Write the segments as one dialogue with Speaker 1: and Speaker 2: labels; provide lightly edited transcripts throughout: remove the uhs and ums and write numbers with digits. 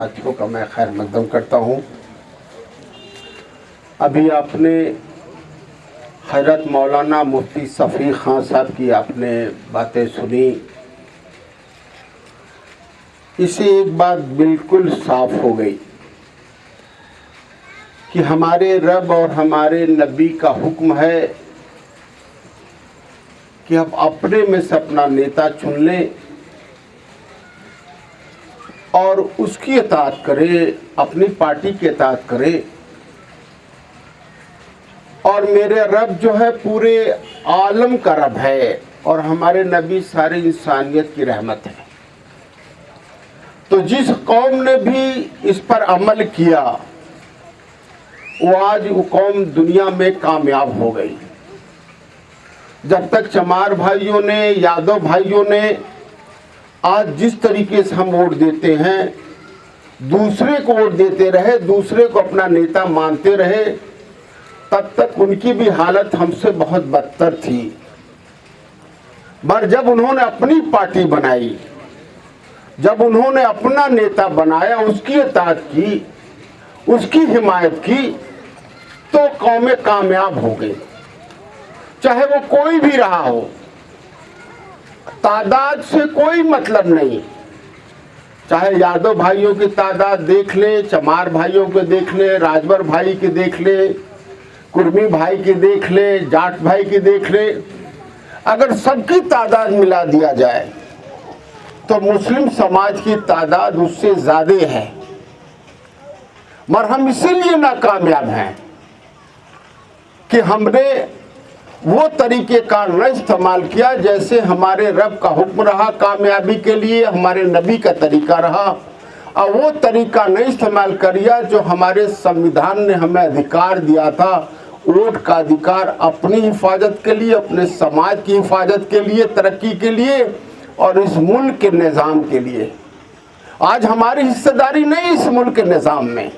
Speaker 1: साथियों का मैं खैर मकदम करता हूँ। अभी आपने हज़रत मौलाना मुफ्ती शफी खान साहब की आपने बातें सुनी। इससे एक बात बिल्कुल साफ हो गई कि हमारे रब और हमारे नबी का हुक्म है कि हम अपने में से अपना नेता चुन लें और उसकी इताअत करें, अपनी पार्टी की इताअत करें। और मेरे रब जो है पूरे आलम का रब है और हमारे नबी सारे इंसानियत की रहमत है। तो जिस कौम ने भी इस पर अमल किया वो आज वो कौम दुनिया में कामयाब हो गई। जब तक चमार भाइयों ने, यादव भाइयों ने आज जिस तरीके से हम वोट देते हैं, दूसरे को वोट देते रहे, दूसरे को अपना नेता मानते रहे, तब तक उनकी भी हालत हमसे बहुत बदतर थी। पर जब उन्होंने अपनी पार्टी बनाई, जब उन्होंने अपना नेता बनाया, उसकी इताअत की, उसकी हिमायत की, तो कौमें कामयाब हो गई। चाहे वो कोई भी रहा हो, तादाद से कोई मतलब नहीं। चाहे यादव भाइयों की तादाद देख ले, चमार भाइयों के देख ले, राजभर भाई के देख ले, कुर्मी भाई की देख ले, जाट भाई की देख ले। अगर सबकी तादाद मिला दिया जाए तो मुस्लिम समाज की तादाद उससे ज्यादा है। मगर हम इसीलिए नाकामयाब हैं कि हमने वो तरीके का न इस्तेमाल किया जैसे हमारे रब का हुक्म रहा कामयाबी के लिए, हमारे नबी का तरीका रहा, और वो तरीका नहीं इस्तेमाल करिया जो हमारे संविधान ने हमें अधिकार दिया था, वोट का अधिकार अपनी हिफाजत के लिए, अपने समाज की हिफाजत के लिए, तरक्की के लिए और इस मुल्क के निज़ाम के लिए। आज हमारी हिस्सेदारी नहीं इस मुल्क के निज़ाम में,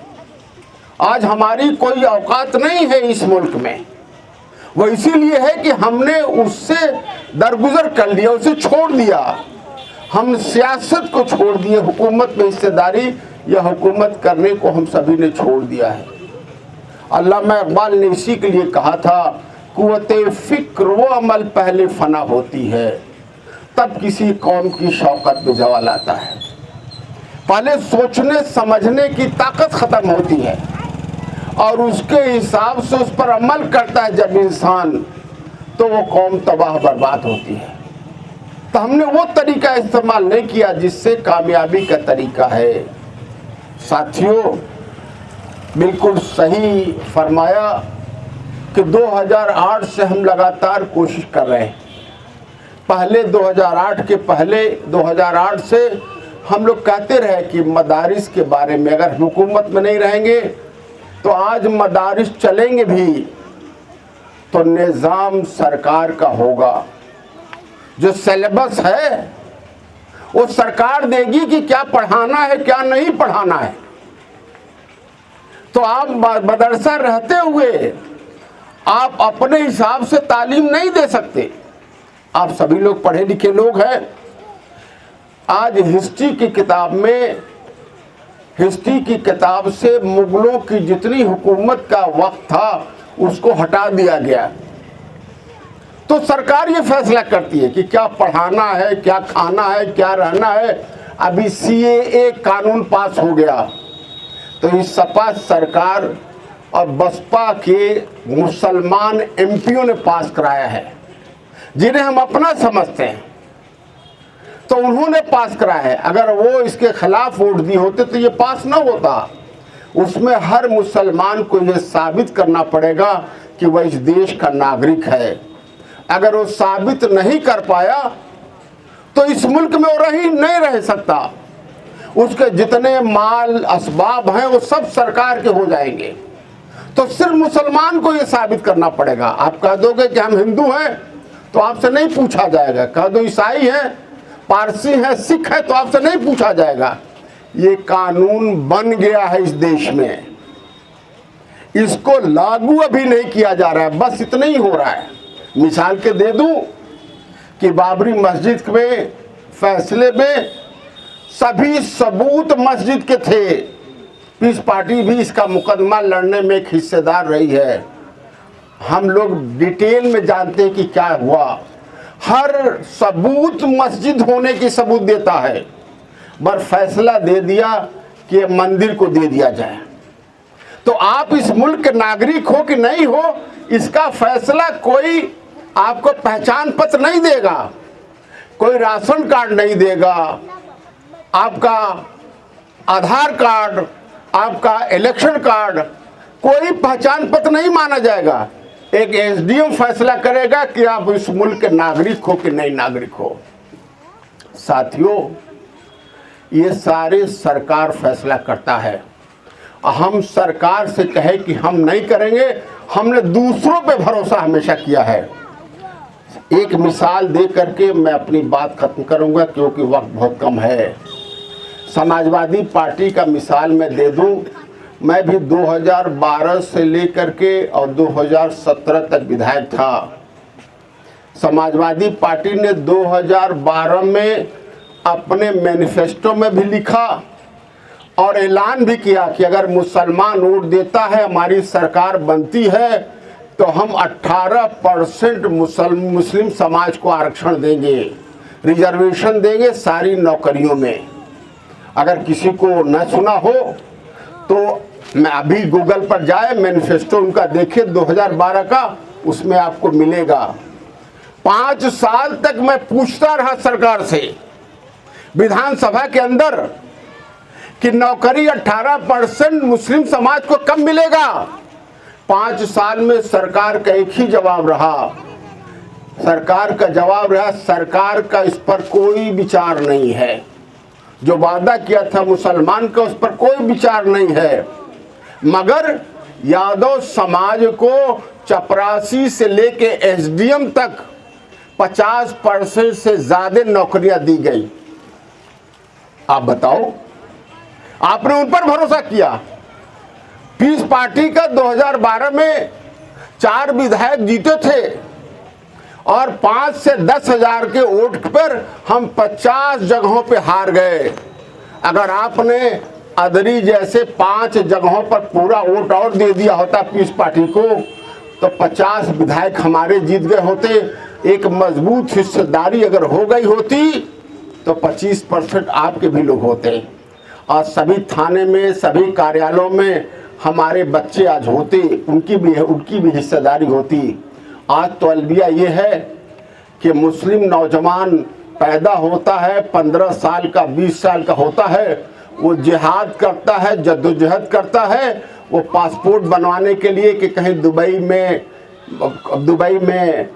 Speaker 1: आज हमारी कोई औकात नहीं है इस मुल्क में। वो इसीलिए है कि हमने उससे दरगुजर कर लिया, उसे छोड़ दिया। हम सियासत को छोड़ दिए, हुकूमत में हिस्सेदारी या हुकूमत करने को हम सभी ने छोड़ दिया है। अल्लामा इकबाल ने इसी के लिए कहा था, कुव्वते फिक्र वो अमल पहले फना होती है, तब किसी कौम की शौकत में जवाल आता है। पहले सोचने समझने की ताकत ख़त्म होती है और उसके हिसाब से उस पर अमल करता है जब इंसान, तो वो कौम तबाह बर्बाद होती है। तो हमने वो तरीका इस्तेमाल नहीं किया जिससे कामयाबी का तरीका है। साथियों, बिल्कुल सही फरमाया कि 2008 से हम लगातार कोशिश कर रहे हैं। पहले 2008 के पहले 2008 से हम लोग कहते रहे कि मदारिस के बारे में, अगर हुकूमत में नहीं रहेंगे तो आज मदारिस चलेंगे भी तो निज़ाम सरकार का होगा। जो सिलेबस है वो सरकार देगी कि क्या पढ़ाना है क्या नहीं पढ़ाना है। तो आप मदरसा रहते हुए आप अपने हिसाब से तालीम नहीं दे सकते। आप सभी लोग पढ़े लिखे लोग हैं। आज हिस्ट्री की किताब में, हिस्ट्री की किताब से मुगलों की जितनी हुकूमत का वक्त था उसको हटा दिया गया। तो सरकार ये फैसला करती है कि क्या पढ़ाना है, क्या खाना है, क्या रहना है। अभी CAA कानून पास हो गया तो इस सपा सरकार और बसपा के मुसलमान MPओं ने पास कराया है, जिन्हें हम अपना समझते हैं। तो उन्होंने पास कराया है। अगर वो इसके खिलाफ वोट दिए होते तो ये पास ना होता। उसमें हर मुसलमान को ये साबित करना पड़ेगा कि वह इस देश का नागरिक है। अगर वो साबित नहीं कर पाया तो इस मुल्क में वो नहीं रह सकता। उसके जितने माल असबाब हैं वो सब सरकार के हो जाएंगे। तो सिर्फ मुसलमान को ये साबित करना पड़ेगा। आप कह दोगे कि हम हिंदू हैं तो आपसे नहीं पूछा जाएगा। कह दो ईसाई हैं, पारसी है, सिख है, तो आपसे नहीं पूछा जाएगा। ये कानून बन गया है इस देश में, इसको लागू अभी नहीं किया जा रहा है, बस इतना ही हो रहा है। मिसाल के दे दूं कि बाबरी मस्जिद में फैसले में सभी सबूत मस्जिद के थे। पीस पार्टी भी इसका मुकदमा लड़ने में एक हिस्सेदार रही है। हम लोग डिटेल में जानते हैं कि क्या हुआ। हर सबूत मस्जिद होने की सबूत देता है, पर फैसला दे दिया कि मंदिर को दे दिया जाए। तो आप इस मुल्क के नागरिक हो कि नहीं हो, इसका फैसला कोई आपको पहचान पत्र नहीं देगा, कोई राशन कार्ड नहीं देगा, आपका आधार कार्ड, आपका इलेक्शन कार्ड, कोई पहचान पत्र नहीं माना जाएगा। एक एसडीएम फैसला करेगा कि आप इस मुल्क के नागरिक हो कि नहीं नागरिक हो। साथियों, ये सारे सरकार फैसला करता है। हम सरकार से कहे कि हम नहीं करेंगे, हमने दूसरों पे भरोसा हमेशा किया है। एक मिसाल दे करके मैं अपनी बात खत्म करूंगा क्योंकि वक्त बहुत कम है। समाजवादी पार्टी का मिसाल मैं दे दूं। मैं भी 2012 से लेकर के और 2017 तक विधायक था। समाजवादी पार्टी ने 2012 में अपने मैनिफेस्टो में भी लिखा और ऐलान भी किया कि अगर मुसलमान वोट देता है, हमारी सरकार बनती है, तो हम 18% मुस्लिम समाज को आरक्षण देंगे, रिजर्वेशन देंगे सारी नौकरियों में। अगर किसी को न सुना हो तो मैं अभी गूगल पर जाए, मैनिफेस्टो उनका देखे 2012 का, उसमें आपको मिलेगा। 5 साल तक मैं पूछता रहा सरकार से विधानसभा के अंदर कि नौकरी 18% मुस्लिम समाज को कब मिलेगा। 5 साल में सरकार का एक ही जवाब रहा, सरकार का जवाब रहा सरकार का इस पर कोई विचार नहीं है। जो वादा किया था मुसलमान का, उस पर कोई विचार नहीं है। मगर यादव समाज को चपरासी से लेके एसडीएम तक 50% से ज्यादा नौकरियां दी गई। आप बताओ, आपने उन पर भरोसा किया। पीस पार्टी का 2012 में 4 विधायक जीते थे और 5 से 10 हजार के वोट पर हम 50 जगहों पे हार गए। अगर आपने अदरी जैसे 5 जगहों पर पूरा वोट और दे दिया होता पीस पार्टी को, तो 50 विधायक हमारे जीत गए होते। एक मजबूत हिस्सेदारी अगर हो गई होती तो 25% आपके भी लोग होते और सभी थाने में, सभी कार्यालयों में हमारे बच्चे आज होते, उनकी भी हिस्सेदारी होती। आज तो अलविया ये है कि मुस्लिम नौजवान पैदा होता है, 15 साल का, 20 साल का होता है, वो जिहाद करता है, जद्दोजहद करता है, वो पासपोर्ट बनवाने के लिए कि कहीं दुबई में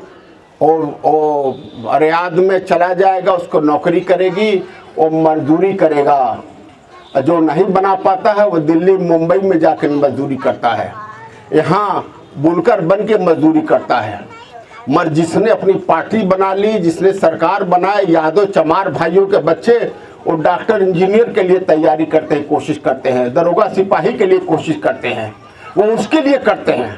Speaker 1: और रियाद में चला जाएगा, उसको नौकरी करेगी, वो मजदूरी करेगा। जो नहीं बना पाता है वो दिल्ली मुंबई में जाकर मजदूरी करता है, यहाँ बुनकर बन के मजदूरी करता है। मगर जिसने अपनी पार्टी बना ली, जिसने सरकार बनाए, यादव चमार भाइयों के बच्चे वो डॉक्टर इंजीनियर के लिए तैयारी करते हैं, कोशिश करते हैं, दरोगा सिपाही के लिए कोशिश करते हैं, वो उसके लिए करते हैं।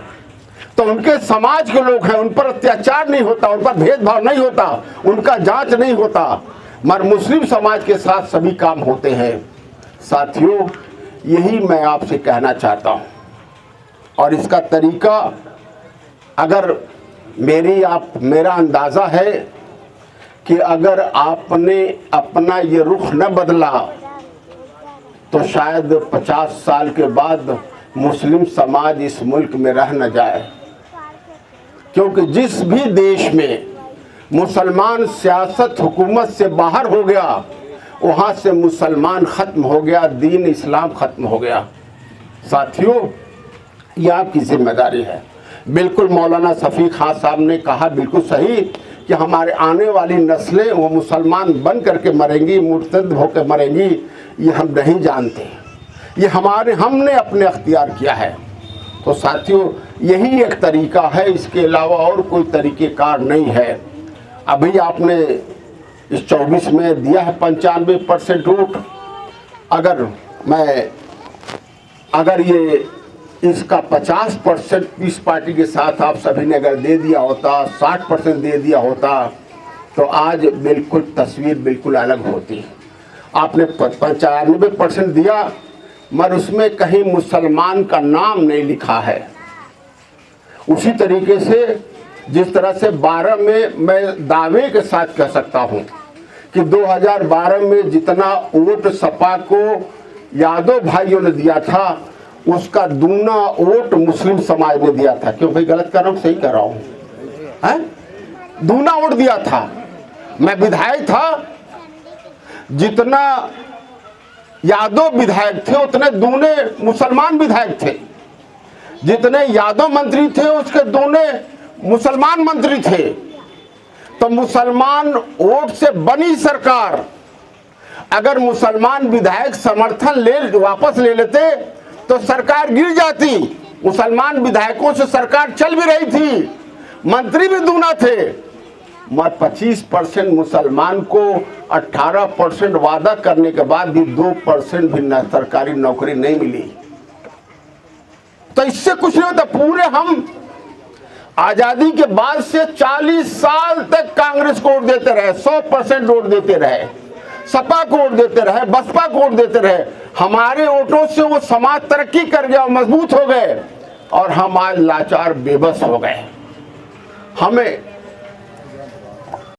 Speaker 1: तो उनके समाज के लोग हैं, उन पर अत्याचार नहीं होता, उन पर भेदभाव नहीं होता, उनका जांच नहीं होता। मगर मुस्लिम समाज के साथ सभी काम होते हैं। साथियों, यही मैं आपसे कहना चाहता हूँ और इसका तरीका अगर मेरा अंदाज़ा है कि अगर आपने अपना ये रुख न बदला तो शायद 50 साल के बाद मुस्लिम समाज इस मुल्क में रह न जाए। क्योंकि जिस भी देश में मुसलमान सियासत हुकूमत से बाहर हो गया, वहाँ से मुसलमान ख़त्म हो गया, दीन इस्लाम ख़त्म हो गया। साथियों, ये आपकी जिम्मेदारी है। बिल्कुल मौलाना शफी खान साहब ने कहा बिल्कुल सही कि हमारे आने वाली नस्लें वो मुसलमान बन करके मरेंगी, मुर्तद होकर मरेंगी, ये हम नहीं जानते, ये हमने अपने अख्तियार किया है। तो साथियों, यही एक तरीका है, इसके अलावा और कोई तरीक़ेकार नहीं है। अभी आपने इस 24 में दिया है 95% वोट। अगर ये इसका 50% पीस पार्टी के साथ आप सभी ने अगर दे दिया होता, 60% दे दिया होता, तो आज बिल्कुल तस्वीर बिल्कुल अलग होती। आपने 95% दिया, मगर उसमें कहीं मुसलमान का नाम नहीं लिखा है। उसी तरीके से जिस तरह से 12 में मैं दावे के साथ कह सकता हूं कि 2012 में जितना वोट सपा को यादव भाइयों ने दिया था, उसका दूना वोट मुस्लिम समाज ने दिया था। क्यों भाई, गलत कर रहा हूं, सही कर रहा हूं? दूना वोट दिया था। मैं विधायक था, जितना यादव विधायक थे उतने दूने मुसलमान विधायक थे, जितने यादव मंत्री थे उसके दूने मुसलमान मंत्री थे। तो मुसलमान वोट से बनी सरकार, अगर मुसलमान विधायक समर्थन वापस ले लेते तो सरकार गिर जाती। मुसलमान विधायकों से सरकार चल भी रही थी, मंत्री भी दूना थे, मगर 25% मुसलमान को 18% वादा करने के बाद भी 2% भी सरकारी नौकरी नहीं मिली। तो इससे कुछ नहीं होता। पूरे हम आजादी के बाद से 40 साल तक कांग्रेस को वोट देते रहे, 100% वोट देते रहे, सपा को वोट देते रहे, बसपा को वोट देते रहे। हमारे वोटों से वो समाज तरक्की कर गया, मजबूत हो गए, और हम आज लाचार बेबस हो गए। हमें